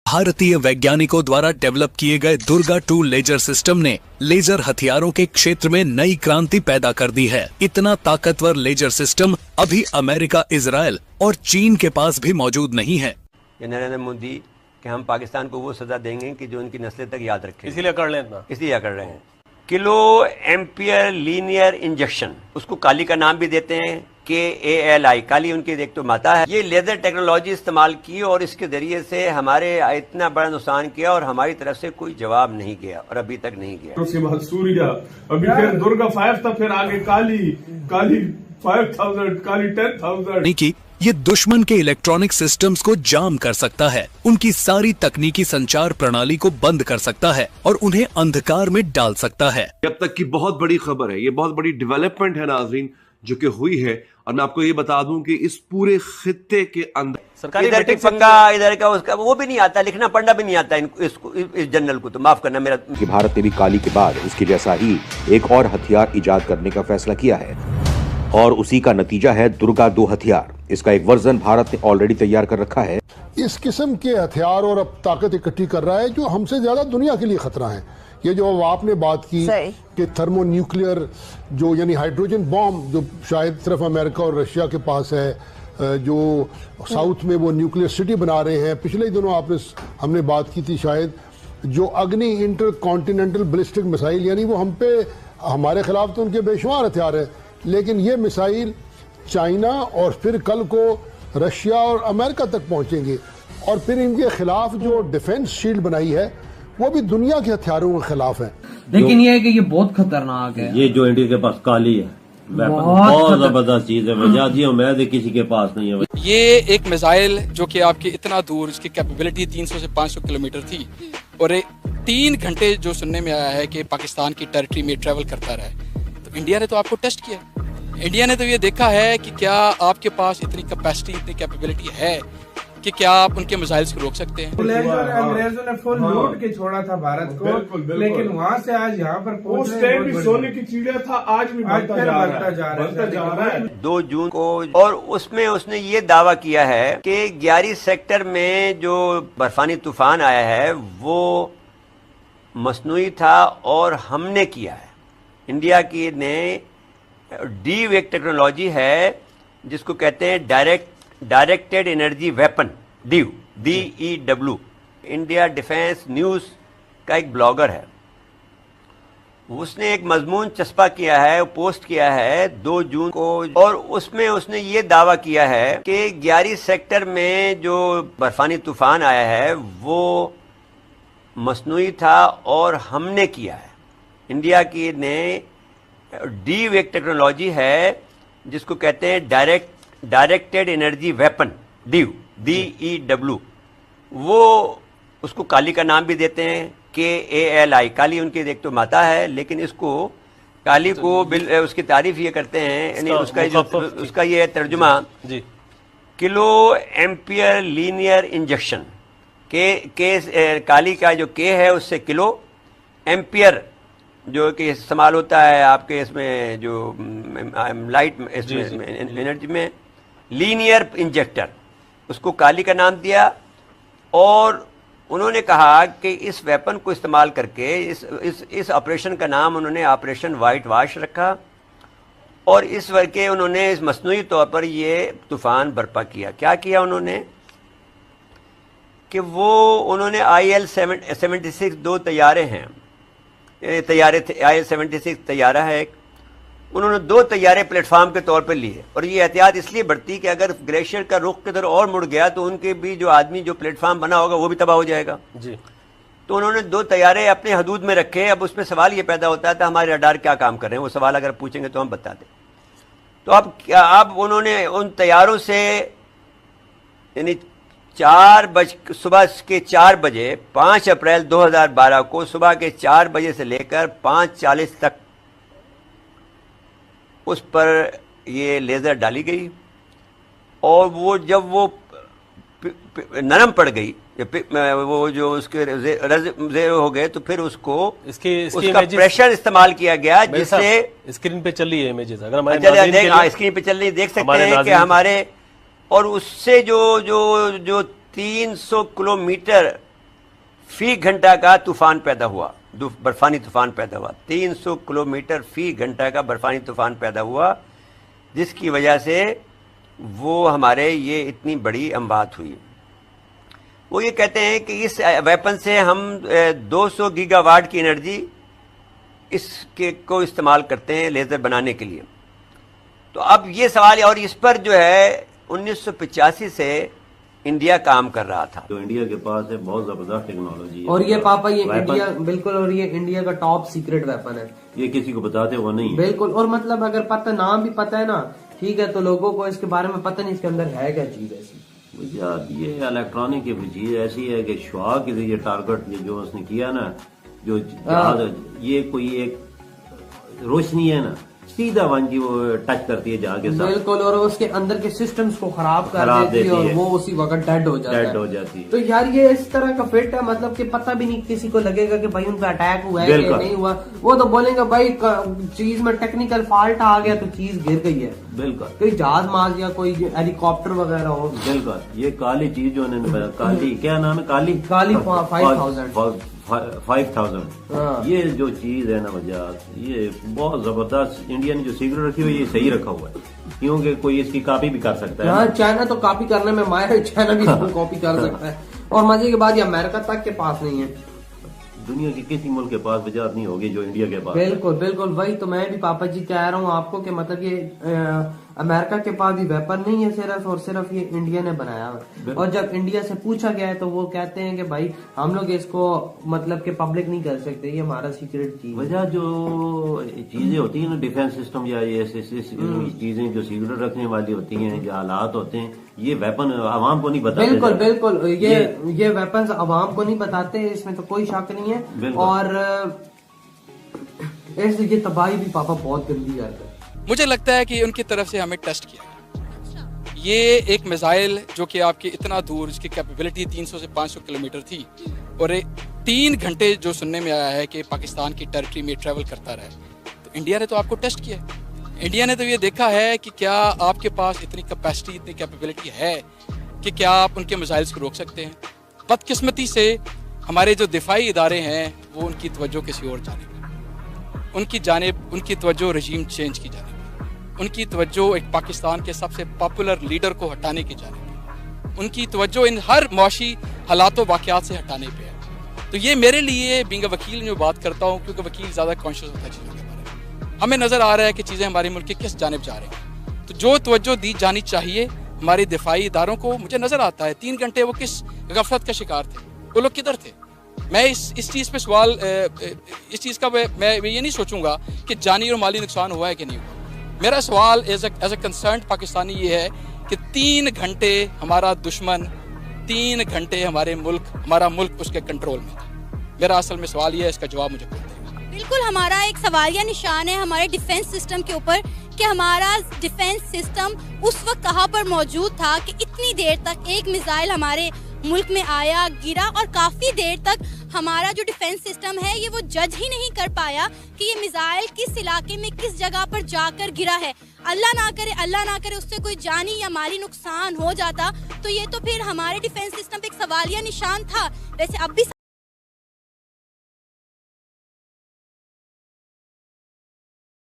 भारतीय वैज्ञानिकों द्वारा डेवलप किए गए दुर्गा 2 लेजर सिस्टम ने लेजर हथियारों के क्षेत्र में नई क्रांति पैदा कर दी है। इतना ताकतवर लेजर सिस्टम अभी अमेरिका, इजराइल और चीन के पास भी मौजूद नहीं है। नरेंद्र मोदी कि हम पाकिस्तान को वो सजा देंगे कि जो उनकी नस्लें तक याद रखें, इसीलिए कर लें इतना, इसलिए कर रहे हैं। किलो एम्पियर लीनियर इंजेक्शन, उसको काली का नाम भी देते हैं, KALI, काली उनकी एक तो माता है। ये लेजर टेक्नोलॉजी इस्तेमाल की और इसके जरिए से हमारे इतना बड़ा नुकसान किया और हमारी तरफ से कोई जवाब नहीं गया और अभी तक नहीं गया। उसके बाद सूर्या, अभी फिर दुर्गा 5 था, फिर आगे काली 5000, काली 10,000 की ये दुश्मन के इलेक्ट्रॉनिक सिस्टम्स को जाम कर सकता है, उनकी सारी तकनीकी संचार प्रणाली को बंद कर सकता है और उन्हें अंधकार में डाल सकता है। अब तक की बहुत बड़ी खबर है, ये बहुत बड़ी डेवलपमेंट है नाज़रीन जो कि हुई है। और मैं आपको ये बता दूं कि इस पूरे खित्ते के अंदर सरकारी इधर के पंगा, इधर का उसका वो भी नहीं आता, लिखना पढ़ना भी नहीं आता इस जनरल को, तो माफ करना मेरा। कि भारत ने भी काली के बाद इसके जैसा ही एक और हथियार इजाद करने का फैसला किया है और उसी का नतीजा है दुर्गा 2 हथियार। इसका एक वर्जन भारत ने ऑलरेडी तैयार कर रखा है। इस किस्म के हथियार और अब ताकत इकट्ठी कर रहा है जो हमसे ज्यादा दुनिया के लिए खतरा है। ये जो आपने बात की कि थर्मो न्यूक्लियर जो यानी हाइड्रोजन बॉम्ब जो शायद सिर्फ अमेरिका और रशिया के पास है, जो साउथ में वो न्यूक्लियर सिटी बना रहे हैं। पिछले ही दिनों हमने बात की थी शायद जो अग्नि इंटर कॉन्टिनेंटल बैलिस्टिक मिसाइल, यानी वो हम पे हमारे खिलाफ तो उनके बेशुमार हथियार है, लेकिन ये मिसाइल चाइना और फिर कल को रशिया और अमेरिका तक पहुंचेंगे और फिर इनके खिलाफ जो डिफेंस शील्ड बनाई है वो भी दुनिया के हथियारों के खिलाफ है। लेकिन ये है कि ये बहुत खतरनाक है। ये जो इंडिया के पास काली है बहुत जबरदस्त चीज है, वजाती उम्मीद है किसी के पास नहीं है। ये एक मिसाइल जो कि आपके इतना दूर, इसकी कैपेबिलिटी 300 से 500 किलोमीटर थी और 3 घंटे जो सुनने में आया है कि पाकिस्तान की टेरिटरी में ट्रेवल करता रहा है। तो इंडिया ने तो आपको टेस्ट किया, इंडिया ने तो ये देखा है कि क्या आपके पास इतनी कैपेसिटी, इतनी कैपेबिलिटी है कि क्या आप उनके मिसाइल्स को रोक सकते हैं। अंग्रेजों ने फुल लूट के छोड़ा था भारत को, बिल्कुल, बिल्कुल, लेकिन वहाँ से आज यहाँ पर उस टाइम भी सोने की चिड़िया था, आज भी बढ़ता जा रहा है। 2 जून को और उसमें उसने ये दावा किया है कि 11 सेक्टर में जो बर्फानी तूफान आया है वो मसनूई था और हमने किया है। इंडिया की ने DEW एक टेक्नोलॉजी है जिसको कहते हैं directed energy weapon, DEW। India defence news का एक ब्लॉगर है, उसने एक मजमून चस्पा किया है, पोस्ट किया है 2 जून को और उसमें उसने ये दावा किया है कि 11 सेक्टर में जो बर्फानी तूफान आया है वो मसनूई था और हमने किया है। इंडिया की ने DEW एक टेक्नोलॉजी है जिसको कहते हैं डायरेक्टेड एनर्जी वेपन, DEW। वो उसको काली का नाम भी देते हैं, KALI, काली उनकी एक तो माता है, लेकिन इसको काली को उसकी तारीफ ये करते हैं, यानी उसका ये तर्जुमा जी, किलो एम्पियर लीनियर इंजेक्शन। काली का जो K है उससे किलो, एम्पियर जो कि इस्तेमाल होता है आपके इसमें जो लाइट एनर्जी में, लीनियर इंजेक्टर, उसको काली का नाम दिया। और उन्होंने कहा कि इस वेपन को इस्तेमाल करके इस ऑपरेशन का नाम उन्होंने ऑपरेशन वाइट वाश रखा और इस वर्के उन्होंने इस मसनूई तौर पर ये तूफान बर्पा किया। क्या किया उन्होंने कि वो उन्होंने IL-76 2 तैयारे हैं, IL-76 तैयारा है एक, उन्होंने 2 तैयारे प्लेटफार्म के तौर पर लिए और ये एहतियात इसलिए बढ़ती कि अगर ग्लेशियर का रुख किधर और मुड़ गया तो उनके भी जो आदमी जो प्लेटफार्म बना होगा वो भी तबाह हो जाएगा जी। तो उन्होंने 2 तैयारे अपने हदूद में रखे। अब उसमें सवाल ये पैदा होता था हमारे रडार क्या काम कर रहे हैं, वो सवाल अगर पूछेंगे तो हम बता दें। तो अब उन्होंने उन तैयारों से यानी सुबह के 4 बजे 5 अप्रैल 2012 को सुबह के 4 बजे से लेकर 5:40 तक उस पर ये लेज़र डाली गई और वो जब वो नरम पड़ गई, वो जो उसके ज़ेरो हो गए तो फिर उसका प्रेशर इस्तेमाल किया गया जिससे स्क्रीन पे चल रही है इमेजेस, अगर हमारे स्क्रीन पे चल रही देख सकते हैं कि हमारे, और उससे जो 300 किलोमीटर फी घंटा का तूफान पैदा हुआ, बर्फानी तूफान पैदा हुआ, 300 किलोमीटर फी घंटा का बर्फानी तूफान पैदा हुआ, जिसकी वजह से वो हमारे ये इतनी बड़ी अमवात हुई। वो ये कहते हैं कि इस वेपन से हम 200 गीगावाट की एनर्जी इसके को इस्तेमाल करते हैं लेज़र बनाने के लिए। तो अब ये सवाल, और इस पर जो है 1985 से इंडिया काम कर रहा था। तो इंडिया के पास है बहुत जबरदस्त टेक्नोलॉजी है, और ये पापा ये इंडिया बिल्कुल, और ये इंडिया का टॉप सीक्रेट वेपन है, ये किसी को बताते वो नहीं बिल्कुल। और मतलब अगर पता नाम भी पता है ना, ठीक है, तो लोगों को इसके बारे में पता नहीं इसके अंदर है क्या चीज ऐसी। यार ये इलेक्ट्रॉनिक की चीज ऐसी है कि शुआ के लिए टारगेट जो उसने किया ना, जो ये कोई एक रोशनी है ना, सीधा वन की वो टच करती है जाके बिल्कुल, और उसके अंदर के सिस्टम्स को खराब कर देती है और वो उसी वक्त डेड हो जाती है। तो यार ये इस तरह का फिट है, मतलब कि पता भी नहीं किसी को लगेगा कि भाई उनका अटैक हुआ है कि नहीं हुआ। वो तो बोलेंगे भाई चीज में टेक्निकल फॉल्ट आ गया तो चीज गिर गई है। बिल्कुल, कोई जहाज मार या कोई हेलीकॉप्टर वगैरह हो। बिल्कुल, ये काली चीज जो उन्होंने काली, क्या नाम है, काली 5000 ये जो चीज है ना वजह, ये बहुत जबरदस्त इंडिया ने जो सीक्रेट रखी हुई है, ये सही रखा हुआ है, क्योंकि कोई इसकी कॉपी भी कर सकता है। चाइना तो कॉपी करने में माहिर है, चाइना भी इसको कॉपी कर सकता है। और मजे की बात ये अमेरिका तक के पास नहीं है, दुनिया के किसी मुल्क के पास वजह नहीं होगी जो इंडिया के पास। बिल्कुल बिल्कुल, वही तो मैं भी पापा जी कह रहा हूँ आपको कि मतलब ये अमेरिका के पास भी वेपन नहीं है सिर्फ और सिर्फ ये इंडिया ने बनाया है। और जब इंडिया से पूछा गया है तो वो कहते हैं कि भाई हम लोग इसको मतलब कि पब्लिक नहीं कर सकते, ये हमारा सीक्रेट चीज। वजह जो चीजें होती है ना, डिफेंस सिस्टम या ये चीजें जो सीक्रेट रखने वाली होती हैं, जो हालात होते हैं, ये वेपन आवाम को नहीं बताते। बिल्कुल बिल्कुल, ये वेपन आवाम को नहीं बताते, इसमें तो कोई शक नहीं है। और ये तबाही भी पापा बहुत गंदी करता है। मुझे लगता है कि उनकी तरफ से हमें टेस्ट किया गया। ये एक मिसाइल जो कि आपके इतना दूर, इसकी कैपेबिलिटी 300 से 500 किलोमीटर थी, और 3 घंटे जो सुनने में आया है कि पाकिस्तान की टेरिटरी में ट्रैवल करता रहा है, तो इंडिया ने तो आपको टेस्ट किया। इंडिया ने तो ये देखा है कि क्या आपके पास इतनी कैपेसिटी, इतनी कैपेबिलिटी है कि क्या आप उनके मिसाइल्स को रोक सकते हैं। बदकिस्मती से हमारे जो दिफाई इदारे हैं वो उनकी तवज्जो किसी और जानिब, उनकी तवज्जो रजीम चेंज की जानिब, उनकी तवज्जो एक पाकिस्तान के सबसे पॉपुलर लीडर को हटाने की जानिब, उनकी तवज्जो इन हर मुआशी हालातों वाक़यात से हटाने पे है। तो ये मेरे लिए बीइंग अ वकील जो बात करता हूँ, क्योंकि वकील ज़्यादा कॉन्शियस होता है चीज़ों के बारे में, हमें नज़र आ रहा है कि चीज़ें हमारे मुल्क की किस जानिब जा रही हैं। तो जो तवज्जो दी जानी चाहिए हमारे दिफाई इदारों को, मुझे नज़र आता है 3 घंटे वो किस गफलत का शिकार थे, वो लोग किधर थे। मैं इस चीज़ पे सवाल, इस चीज़ का मैं ये नहीं सोचूंगा कि जानी और माली नुकसान हुआ है कि नहीं हुआ। मेरा सवाल एज ए कंसर्न पाकिस्तानी ये है कि 3 घंटे हमारा दुश्मन, 3 घंटे हमारा मुल्क उसके कंट्रोल में था। मेरा असल में सवाल ये है, इसका जवाब मुझे बोलते हैं। बिल्कुल, हमारा एक सवालिया निशान है हमारे डिफेंस सिस्टम के ऊपर कि हमारा डिफेंस सिस्टम उस वक्त कहाँ पर मौजूद था कि इतनी देर तक एक मिसाइल हमारे मुल्क में आया, गिरा, और काफ़ी देर तक हमारा जो डिफेंस सिस्टम है ये वो जज ही नहीं कर पाया कि ये मिसाइल किस इलाके में किस जगह पर जाकर गिरा है। अल्लाह ना करे उससे कोई जानी या माली नुकसान हो जाता तो ये तो फिर हमारे डिफेंस सिस्टम पे एक सवालिया निशान था। वैसे अब भी